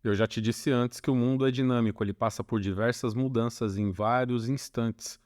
Eu já te disse antes que o mundo é dinâmico, ele passa por diversas mudanças em vários instantes.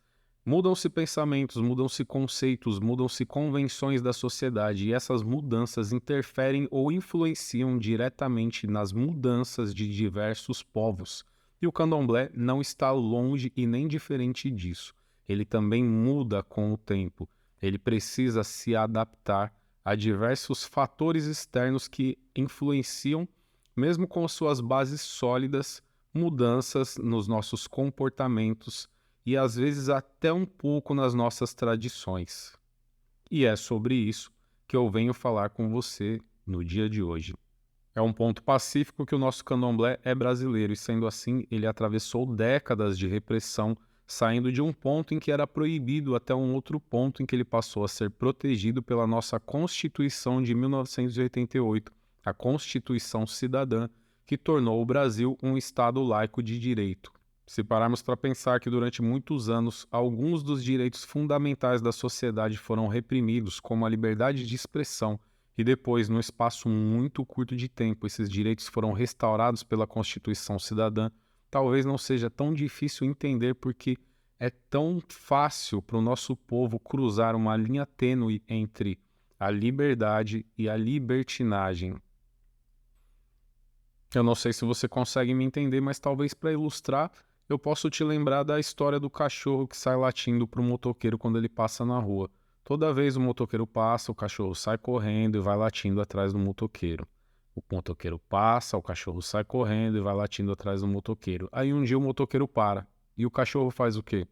Mudam-se pensamentos, mudam-se conceitos, mudam-se convenções da sociedade e essas mudanças interferem ou influenciam diretamente nas mudanças de diversos povos. E o candomblé não está longe e nem diferente disso. Ele também muda com o tempo. Ele precisa se adaptar a diversos fatores externos que influenciam, mesmo com suas bases sólidas, mudanças nos nossos comportamentos e às vezes até um pouco nas nossas tradições. E é sobre isso que eu venho falar com você no dia de hoje. É um ponto pacífico que o nosso candomblé é brasileiro e, sendo assim, ele atravessou décadas de repressão, saindo de um ponto em que era proibido até um outro ponto em que ele passou a ser protegido pela nossa Constituição de 1988, a Constituição Cidadã, que tornou o Brasil um Estado laico de direito. Se pararmos para pensar que durante muitos anos alguns dos direitos fundamentais da sociedade foram reprimidos, como a liberdade de expressão, e depois, num espaço muito curto de tempo, esses direitos foram restaurados pela Constituição Cidadã, talvez não seja tão difícil entender porque é tão fácil para o nosso povo cruzar uma linha tênue entre a liberdade e a libertinagem. Eu não sei se você consegue me entender, mas talvez para ilustrar, eu posso te lembrar da história do cachorro que sai latindo para o motoqueiro quando ele passa na rua. Toda vez o motoqueiro passa, o cachorro sai correndo e vai latindo atrás do motoqueiro. O motoqueiro passa, o cachorro sai correndo e vai latindo atrás do motoqueiro. Aí um dia o motoqueiro para e o cachorro faz o quê?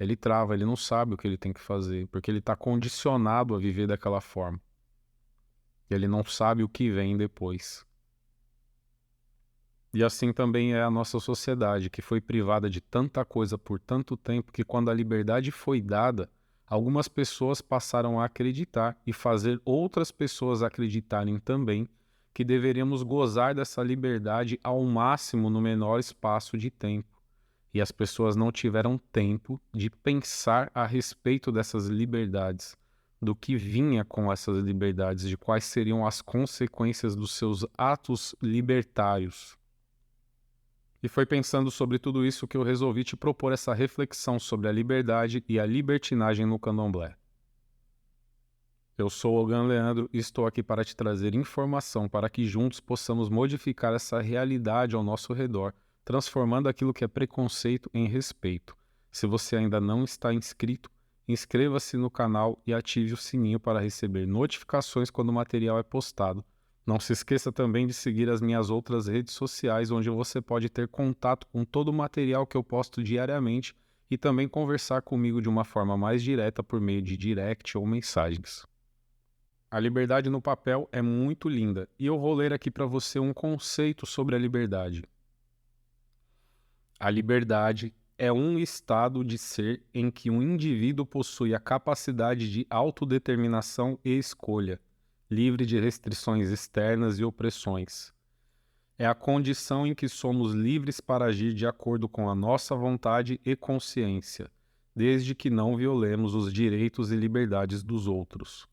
Ele trava, ele não sabe o que ele tem que fazer, porque ele está condicionado a viver daquela forma. Ele não sabe o que vem depois. E assim também é a nossa sociedade, que foi privada de tanta coisa por tanto tempo que, quando a liberdade foi dada, algumas pessoas passaram a acreditar e fazer outras pessoas acreditarem também que deveríamos gozar dessa liberdade ao máximo no menor espaço de tempo. E as pessoas não tiveram tempo de pensar a respeito dessas liberdades, do que vinha com essas liberdades, de quais seriam as consequências dos seus atos libertários. E foi pensando sobre tudo isso que eu resolvi te propor essa reflexão sobre a liberdade e a libertinagem no candomblé. Eu sou Ogan Leandro e estou aqui para te trazer informação para que juntos possamos modificar essa realidade ao nosso redor, transformando aquilo que é preconceito em respeito. Se você ainda não está inscrito, inscreva-se no canal e ative o sininho para receber notificações quando o material é postado. Não se esqueça também de seguir as minhas outras redes sociais, onde você pode ter contato com todo o material que eu posto diariamente e também conversar comigo de uma forma mais direta por meio de direct ou mensagens. A liberdade no papel é muito linda e eu vou ler aqui para você um conceito sobre a liberdade. A liberdade é um estado de ser em que um indivíduo possui a capacidade de autodeterminação e escolha, livre de restrições externas e opressões. É a condição em que somos livres para agir de acordo com a nossa vontade e consciência, desde que não violemos os direitos e liberdades dos outros.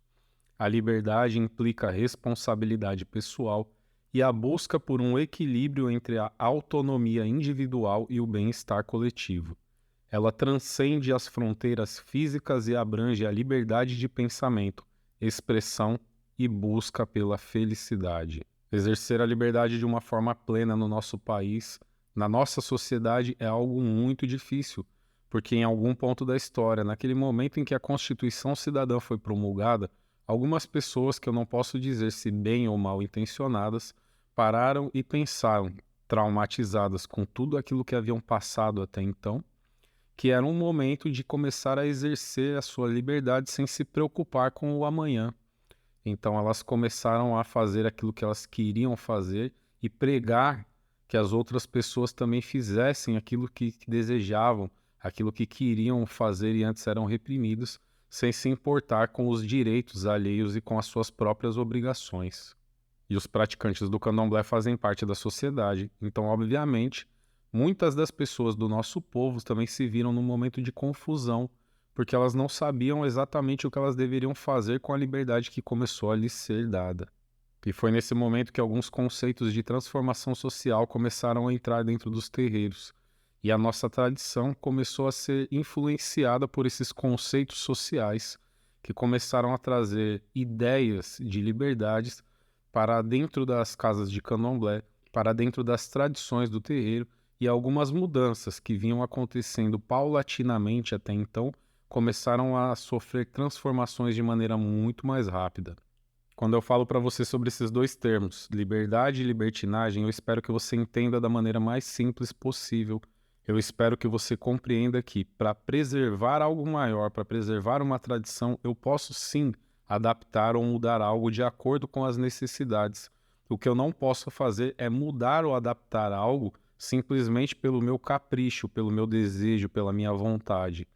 A liberdade implica responsabilidade pessoal e a busca por um equilíbrio entre a autonomia individual e o bem-estar coletivo. Ela transcende as fronteiras físicas e abrange a liberdade de pensamento, expressão e busca pela felicidade. Exercer a liberdade de uma forma plena no nosso país, na nossa sociedade, é algo muito difícil, porque em algum ponto da história, naquele momento em que a Constituição Cidadã foi promulgada, algumas pessoas, que eu não posso dizer se bem ou mal intencionadas, pararam e pensaram, traumatizadas com tudo aquilo que haviam passado até então, que era um momento de começar a exercer a sua liberdade sem se preocupar com o amanhã. Então elas começaram a fazer aquilo que elas queriam fazer e pregar que as outras pessoas também fizessem aquilo que desejavam, aquilo que queriam fazer e antes eram reprimidos, sem se importar com os direitos alheios e com as suas próprias obrigações. E os praticantes do candomblé fazem parte da sociedade, então, obviamente, muitas das pessoas do nosso povo também se viram num momento de confusão, porque elas não sabiam exatamente o que elas deveriam fazer com a liberdade que começou a lhes ser dada. E foi nesse momento que alguns conceitos de transformação social começaram a entrar dentro dos terreiros. E a nossa tradição começou a ser influenciada por esses conceitos sociais que começaram a trazer ideias de liberdades para dentro das casas de candomblé, para dentro das tradições do terreiro, e algumas mudanças que vinham acontecendo paulatinamente até então começaram a sofrer transformações de maneira muito mais rápida. Quando eu falo para você sobre esses dois termos, liberdade e libertinagem, eu espero que você entenda da maneira mais simples possível. Eu espero que você compreenda que, para preservar algo maior, para preservar uma tradição, eu posso sim adaptar ou mudar algo de acordo com as necessidades. O que eu não posso fazer é mudar ou adaptar algo simplesmente pelo meu capricho, pelo meu desejo, pela minha vontade.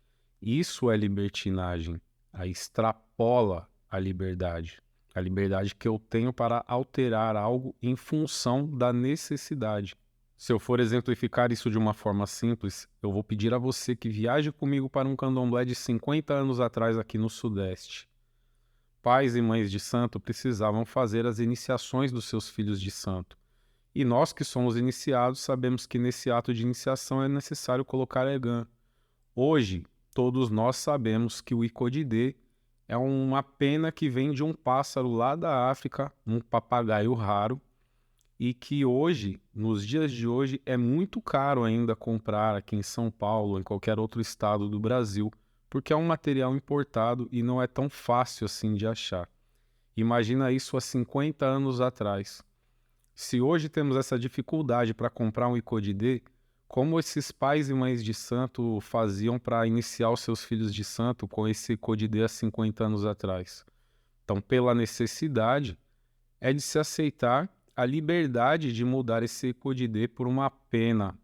Isso é libertinagem. Aí extrapola a liberdade. A liberdade que eu tenho para alterar algo em função da necessidade. Se eu for exemplificar isso de uma forma simples, eu vou pedir a você que viaje comigo para um candomblé de 50 anos atrás aqui no Sudeste. Pais e mães de santo precisavam fazer as iniciações dos seus filhos de santo. E nós que somos iniciados sabemos que nesse ato de iniciação é necessário colocar egã. Hoje, todos nós sabemos que o Icodidê é uma pena que vem de um pássaro lá da África, um papagaio raro, e que hoje, nos dias de hoje, é muito caro ainda comprar aqui em São Paulo ou em qualquer outro estado do Brasil, porque é um material importado e não é tão fácil assim de achar. Imagina isso há 50 anos atrás. Se hoje temos essa dificuldade para comprar um Icodidê, como esses pais e mães de santo faziam para iniciar os seus filhos de santo com esse Icodidê há 50 anos atrás? Então, pela necessidade, é de se aceitar a liberdade de mudar esse Icodidê por uma pena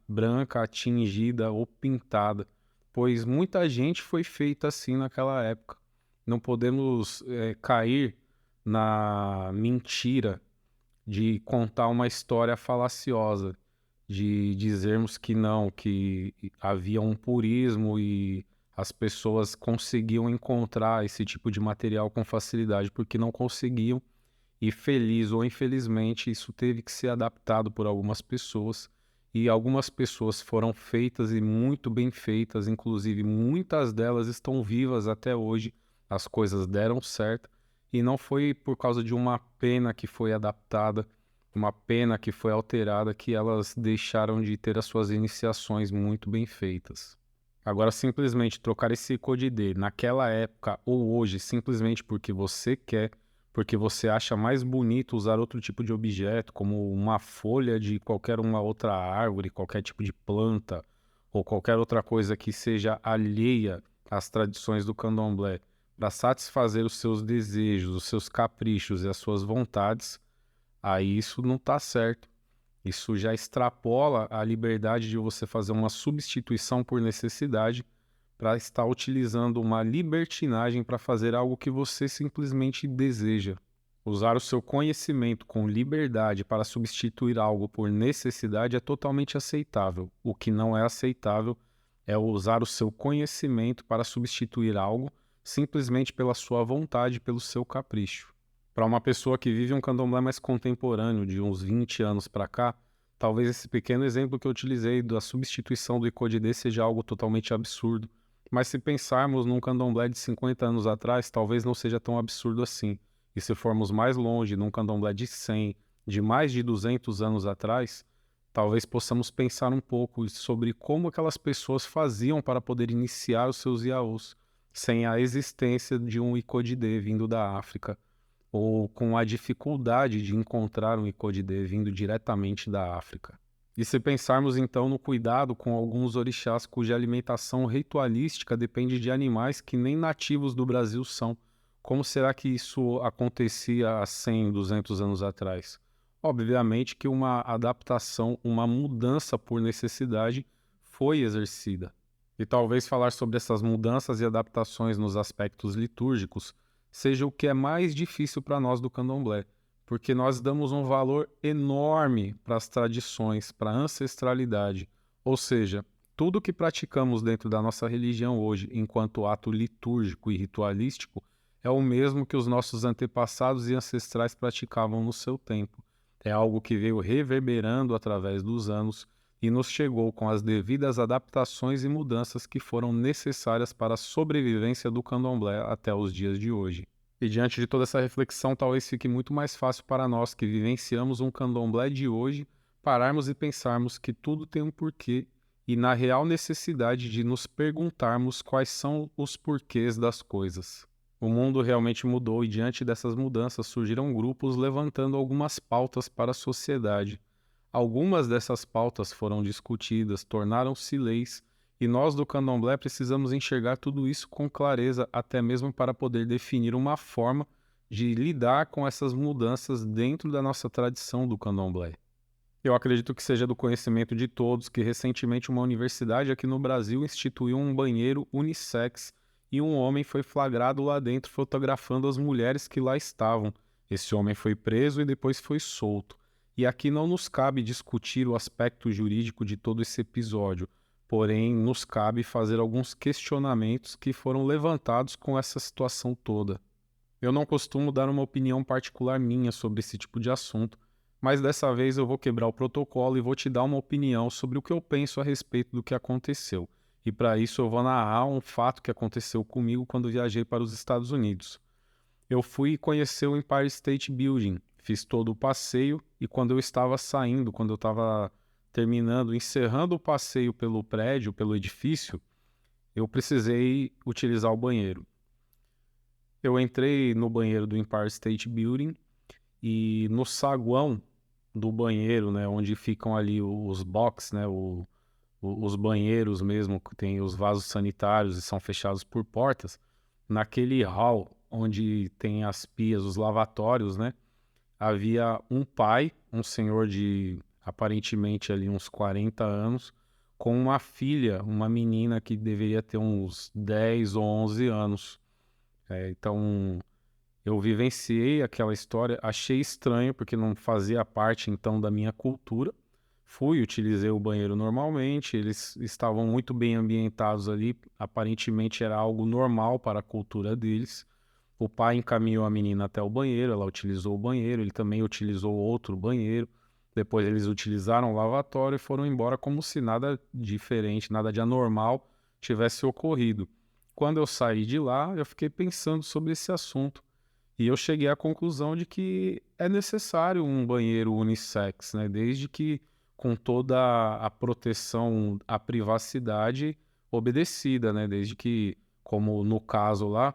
branca, tingida ou pintada, pois muita gente foi feita assim naquela época. Não podemos cair na mentira de contar uma história falaciosa, de dizermos que não, que havia um purismo e as pessoas conseguiam encontrar esse tipo de material com facilidade, porque não conseguiam, e feliz ou infelizmente isso teve que ser adaptado por algumas pessoas, e algumas pessoas foram feitas e muito bem feitas, inclusive muitas delas estão vivas até hoje, as coisas deram certo, e não foi por causa de uma pena que foi adaptada, uma pena que foi alterada, que elas deixaram de ter as suas iniciações muito bem feitas. Agora, simplesmente trocar esse Code-ID naquela época ou hoje, simplesmente porque você quer, porque você acha mais bonito usar outro tipo de objeto, como uma folha de qualquer uma outra árvore, qualquer tipo de planta, ou qualquer outra coisa que seja alheia às tradições do candomblé, para satisfazer os seus desejos, os seus caprichos e as suas vontades, aí isso não está certo. Isso já extrapola a liberdade de você fazer uma substituição por necessidade para estar utilizando uma libertinagem para fazer algo que você simplesmente deseja. Usar o seu conhecimento com liberdade para substituir algo por necessidade é totalmente aceitável. O que não é aceitável é usar o seu conhecimento para substituir algo simplesmente pela sua vontade, pelo seu capricho. Para uma pessoa que vive um candomblé mais contemporâneo, de uns 20 anos para cá, talvez esse pequeno exemplo que eu utilizei da substituição do Icodidê seja algo totalmente absurdo. Mas se pensarmos num candomblé de 50 anos atrás, talvez não seja tão absurdo assim. E se formos mais longe, num candomblé de 100, de mais de 200 anos atrás, talvez possamos pensar um pouco sobre como aquelas pessoas faziam para poder iniciar os seus iaôs, sem a existência de um Icodidê vindo da África, ou com a dificuldade de encontrar um Icodidê vindo diretamente da África. E se pensarmos então no cuidado com alguns orixás cuja alimentação ritualística depende de animais que nem nativos do Brasil são, como será que isso acontecia há 100, 200 anos atrás? Obviamente que uma adaptação, uma mudança por necessidade foi exercida. E talvez falar sobre essas mudanças e adaptações nos aspectos litúrgicos seja o que é mais difícil para nós do candomblé, porque nós damos um valor enorme para as tradições, para a ancestralidade, ou seja, tudo que praticamos dentro da nossa religião hoje, enquanto ato litúrgico e ritualístico, é o mesmo que os nossos antepassados e ancestrais praticavam no seu tempo. É algo que veio reverberando através dos anos e nos chegou com as devidas adaptações e mudanças que foram necessárias para a sobrevivência do candomblé até os dias de hoje. E diante de toda essa reflexão, talvez fique muito mais fácil para nós que vivenciamos um candomblé de hoje pararmos e pensarmos que tudo tem um porquê e na real necessidade de nos perguntarmos quais são os porquês das coisas. O mundo realmente mudou e diante dessas mudanças surgiram grupos levantando algumas pautas para a sociedade. Algumas dessas pautas foram discutidas, tornaram-se leis, e nós do Candomblé precisamos enxergar tudo isso com clareza, até mesmo para poder definir uma forma de lidar com essas mudanças dentro da nossa tradição do Candomblé. Eu acredito que seja do conhecimento de todos que recentemente uma universidade aqui no Brasil instituiu um banheiro unissex e um homem foi flagrado lá dentro fotografando as mulheres que lá estavam. Esse homem foi preso e depois foi solto. E aqui não nos cabe discutir o aspecto jurídico de todo esse episódio, porém nos cabe fazer alguns questionamentos que foram levantados com essa situação toda. Eu não costumo dar uma opinião particular minha sobre esse tipo de assunto, mas dessa vez eu vou quebrar o protocolo e vou te dar uma opinião sobre o que eu penso a respeito do que aconteceu. E para isso eu vou narrar um fato que aconteceu comigo quando viajei para os Estados Unidos. Eu fui conhecer o Empire State Building, fiz todo o passeio e quando eu estava saindo, quando eu estava terminando, encerrando o passeio pelo prédio, pelo edifício, eu precisei utilizar o banheiro. Eu entrei no banheiro do Empire State Building e no saguão do banheiro, né, onde ficam ali os box, né, os banheiros mesmo, que tem os vasos sanitários e são fechados por portas, naquele hall onde tem as pias, os lavatórios, né, havia um pai, um senhor de aparentemente ali uns 40 anos, com uma filha, uma menina que deveria ter uns 10 ou 11 anos. Então, eu vivenciei aquela história, achei estranho porque não fazia parte então da minha cultura. Fui, utilizei o banheiro normalmente, eles estavam muito bem ambientados ali, aparentemente era algo normal para a cultura deles. O pai encaminhou a menina até o banheiro, ela utilizou o banheiro, ele também utilizou outro banheiro. Depois eles utilizaram o lavatório e foram embora como se nada diferente, nada de anormal tivesse ocorrido. Quando eu saí de lá, eu fiquei pensando sobre esse assunto. E eu cheguei à conclusão de que é necessário um banheiro unissex, né? Desde que com toda a proteção à privacidade obedecida, né? Desde que, como no caso lá,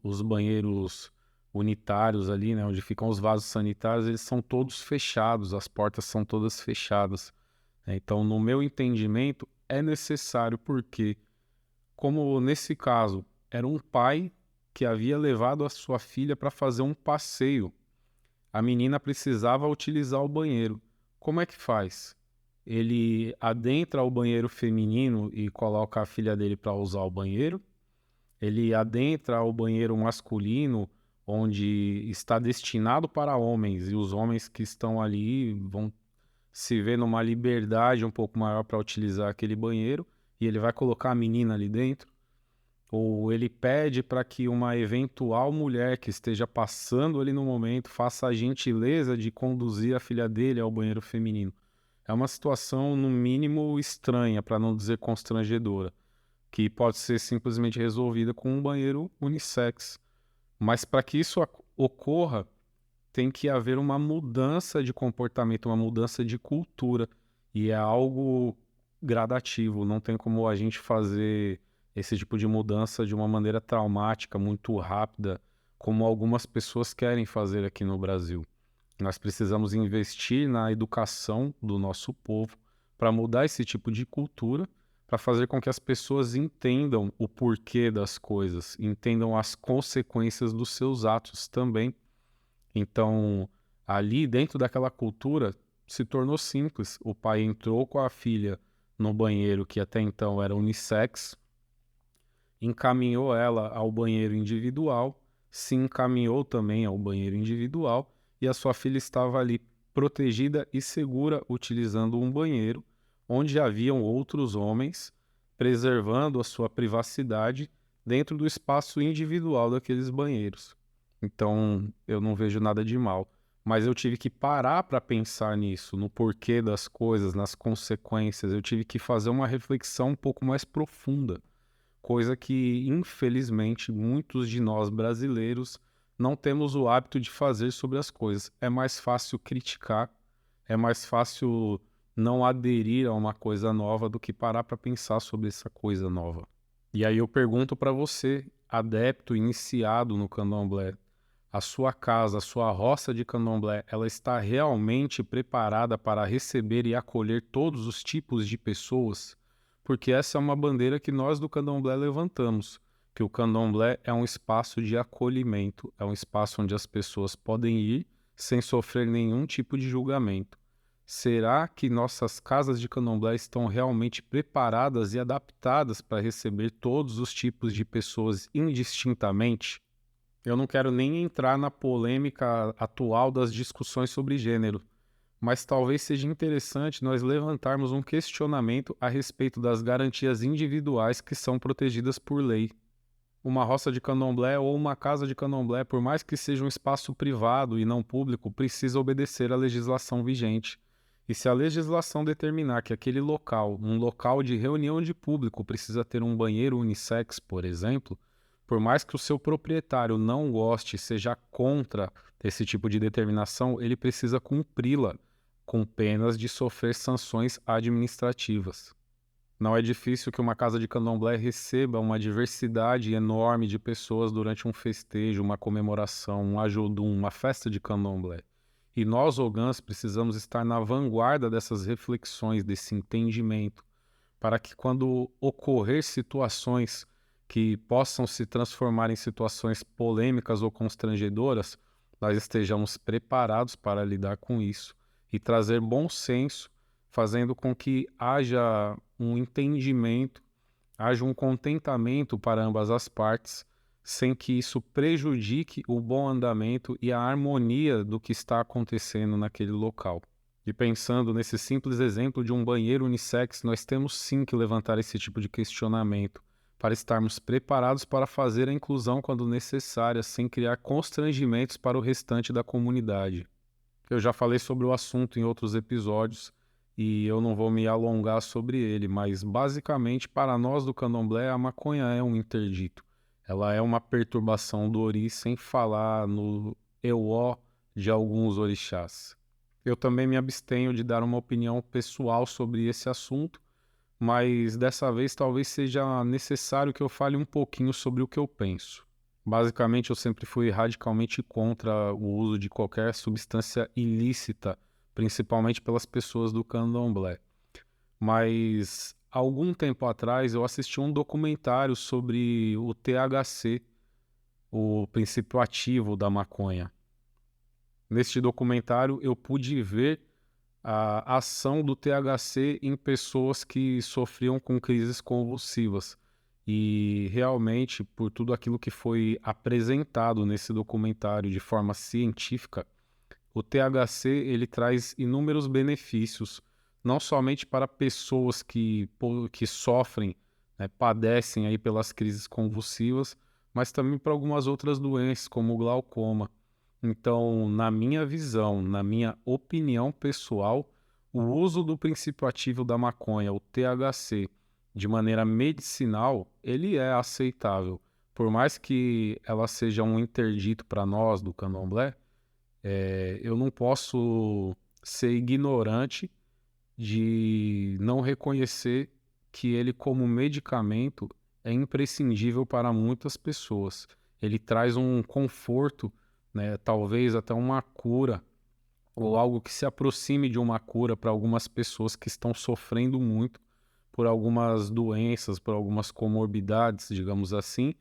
os banheiros unitários ali, né? Onde ficam os vasos sanitários, eles são todos fechados, as portas são todas fechadas, né? Então, no meu entendimento, é necessário porque, como nesse caso, era um pai que havia levado a sua filha para fazer um passeio. A menina precisava utilizar o banheiro. Como é que faz? Ele adentra o banheiro feminino e coloca a filha dele para usar o banheiro. Ele adentra o banheiro masculino, onde está destinado para homens, e os homens que estão ali vão se ver numa liberdade um pouco maior para utilizar aquele banheiro, e ele vai colocar a menina ali dentro. Ou ele pede para que uma eventual mulher que esteja passando ali no momento faça a gentileza de conduzir a filha dele ao banheiro feminino. É uma situação, no mínimo, estranha, para não dizer constrangedora, que pode ser simplesmente resolvida com um banheiro unissex. Mas para que isso ocorra, tem que haver uma mudança de comportamento, uma mudança de cultura. E é algo gradativo, não tem como a gente fazer esse tipo de mudança de uma maneira traumática, muito rápida, como algumas pessoas querem fazer aqui no Brasil. Nós precisamos investir na educação do nosso povo para mudar esse tipo de cultura, para fazer com que as pessoas entendam o porquê das coisas, entendam as consequências dos seus atos também. Então, ali dentro daquela cultura, se tornou simples. O pai entrou com a filha no banheiro que até então era unissex, encaminhou ela ao banheiro individual, se encaminhou também ao banheiro individual e a sua filha estava ali protegida e segura utilizando um banheiro onde haviam outros homens preservando a sua privacidade dentro do espaço individual daqueles banheiros. Então, eu não vejo nada de mal. Mas eu tive que parar para pensar nisso, no porquê das coisas, nas consequências. Eu tive que fazer uma reflexão um pouco mais profunda, coisa que, infelizmente, muitos de nós brasileiros não temos o hábito de fazer sobre as coisas. É mais fácil criticar, é mais fácil não aderir a uma coisa nova do que parar para pensar sobre essa coisa nova. E aí eu pergunto para você, adepto iniciado no candomblé, a sua casa, a sua roça de candomblé, ela está realmente preparada para receber e acolher todos os tipos de pessoas? Porque essa é uma bandeira que nós do candomblé levantamos, que o candomblé é um espaço de acolhimento, é um espaço onde as pessoas podem ir sem sofrer nenhum tipo de julgamento. Será que nossas casas de candomblé estão realmente preparadas e adaptadas para receber todos os tipos de pessoas indistintamente? Eu não quero nem entrar na polêmica atual das discussões sobre gênero, mas talvez seja interessante nós levantarmos um questionamento a respeito das garantias individuais que são protegidas por lei. Uma roça de candomblé ou uma casa de candomblé, por mais que seja um espaço privado e não público, precisa obedecer à legislação vigente. E se a legislação determinar que aquele local, um local de reunião de público, precisa ter um banheiro unissex, por exemplo, por mais que o seu proprietário não goste, seja contra esse tipo de determinação, ele precisa cumpri-la, com penas de sofrer sanções administrativas. Não é difícil que uma casa de candomblé receba uma diversidade enorme de pessoas durante um festejo, uma comemoração, um ajodum, uma festa de candomblé. E nós, ogãs, precisamos estar na vanguarda dessas reflexões, desse entendimento, para que quando ocorrer situações que possam se transformar em situações polêmicas ou constrangedoras, nós estejamos preparados para lidar com isso e trazer bom senso, fazendo com que haja um entendimento, haja um contentamento para ambas as partes, sem que isso prejudique o bom andamento e a harmonia do que está acontecendo naquele local. E pensando nesse simples exemplo de um banheiro unissex, nós temos sim que levantar esse tipo de questionamento, para estarmos preparados para fazer a inclusão quando necessária, sem criar constrangimentos para o restante da comunidade. Eu já falei sobre o assunto em outros episódios e eu não vou me alongar sobre ele, mas basicamente para nós do candomblé a maconha é um interdito. Ela é uma perturbação do ori, sem falar no euó de alguns orixás. Eu também me abstenho de dar uma opinião pessoal sobre esse assunto, mas dessa vez talvez seja necessário que eu fale um pouquinho sobre o que eu penso. Basicamente, eu sempre fui radicalmente contra o uso de qualquer substância ilícita, principalmente pelas pessoas do candomblé. Mas algum tempo atrás eu assisti um documentário sobre o THC, o princípio ativo da maconha. Neste documentário eu pude ver a ação do THC em pessoas que sofriam com crises convulsivas. E realmente, por tudo aquilo que foi apresentado nesse documentário de forma científica, o THC ele traz inúmeros benefícios, não somente para pessoas que sofrem, né, padecem aí pelas crises convulsivas, mas também para algumas outras doenças, como o glaucoma. Então, na minha visão, na minha opinião pessoal, o uso do princípio ativo da maconha, o THC, de maneira medicinal, ele é aceitável. Por mais que ela seja um interdito para nós do candomblé, eu não posso ser ignorante de não reconhecer que ele, como medicamento, é imprescindível para muitas pessoas. Ele traz um conforto, né, talvez até uma cura, ou algo que se aproxime de uma cura para algumas pessoas que estão sofrendo muito por algumas doenças, por algumas comorbidades, digamos assim,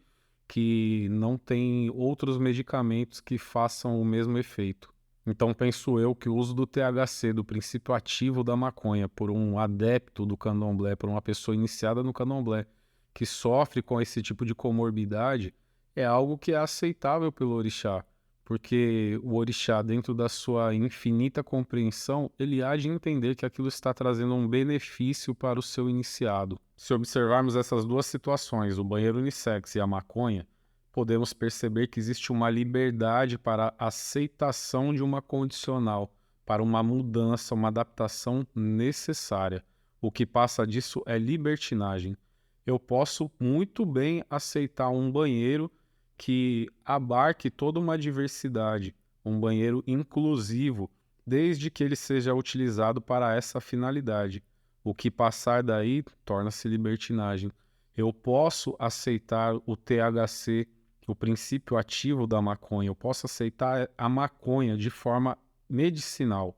que não tem outros medicamentos que façam o mesmo efeito. Então penso eu que o uso do THC, do princípio ativo da maconha, por um adepto do candomblé, por uma pessoa iniciada no candomblé, que sofre com esse tipo de comorbidade, é algo que é aceitável pelo orixá, porque o orixá, dentro da sua infinita compreensão, ele há de entender que aquilo está trazendo um benefício para o seu iniciado. Se observarmos essas duas situações, o banheiro unissex e a maconha, podemos perceber que existe uma liberdade para a aceitação de uma condicional, para uma mudança, uma adaptação necessária. O que passa disso é libertinagem. Eu posso muito bem aceitar um banheiro que abarque toda uma diversidade, um banheiro inclusivo, desde que ele seja utilizado para essa finalidade. O que passar daí torna-se libertinagem. Eu posso aceitar o THC, o princípio ativo da maconha, eu posso aceitar a maconha de forma medicinal.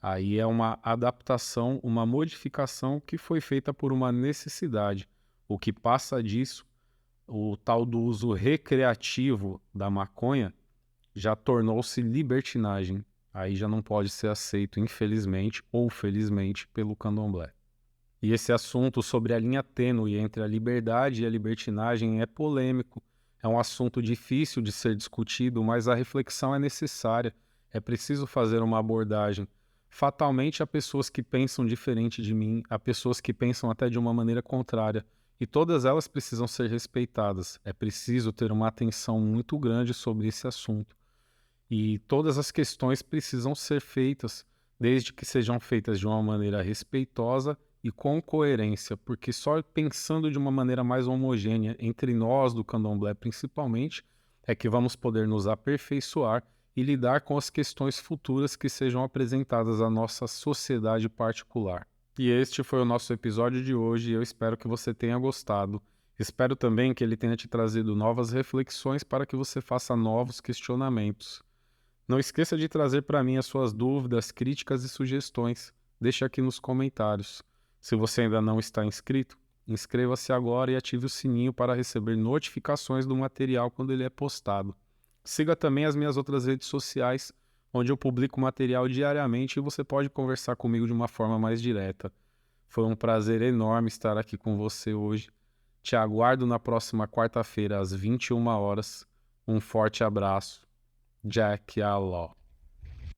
Aí é uma adaptação, uma modificação que foi feita por uma necessidade. O que passa disso, o tal do uso recreativo da maconha, já tornou-se libertinagem. Aí já não pode ser aceito, infelizmente ou felizmente, pelo candomblé. E esse assunto sobre a linha tênue entre a liberdade e a libertinagem é polêmico. É um assunto difícil de ser discutido, mas a reflexão é necessária. É preciso fazer uma abordagem. Fatalmente há pessoas que pensam diferente de mim, há pessoas que pensam até de uma maneira contrária, e todas elas precisam ser respeitadas. É preciso ter uma atenção muito grande sobre esse assunto. E todas as questões precisam ser feitas, desde que sejam feitas de uma maneira respeitosa e com coerência, porque só pensando de uma maneira mais homogênea entre nós do candomblé principalmente, é que vamos poder nos aperfeiçoar e lidar com as questões futuras que sejam apresentadas à nossa sociedade particular. E este foi o nosso episódio de hoje e eu espero que você tenha gostado. Espero também que ele tenha te trazido novas reflexões para que você faça novos questionamentos. Não esqueça de trazer para mim as suas dúvidas, críticas e sugestões. Deixe aqui nos comentários. Se você ainda não está inscrito, inscreva-se agora e ative o sininho para receber notificações do material quando ele é postado. Siga também as minhas outras redes sociais, onde eu publico material diariamente e você pode conversar comigo de uma forma mais direta. Foi um prazer enorme estar aqui com você hoje. Te aguardo na próxima quarta-feira, às 21 horas. Um forte abraço. Jack Aló.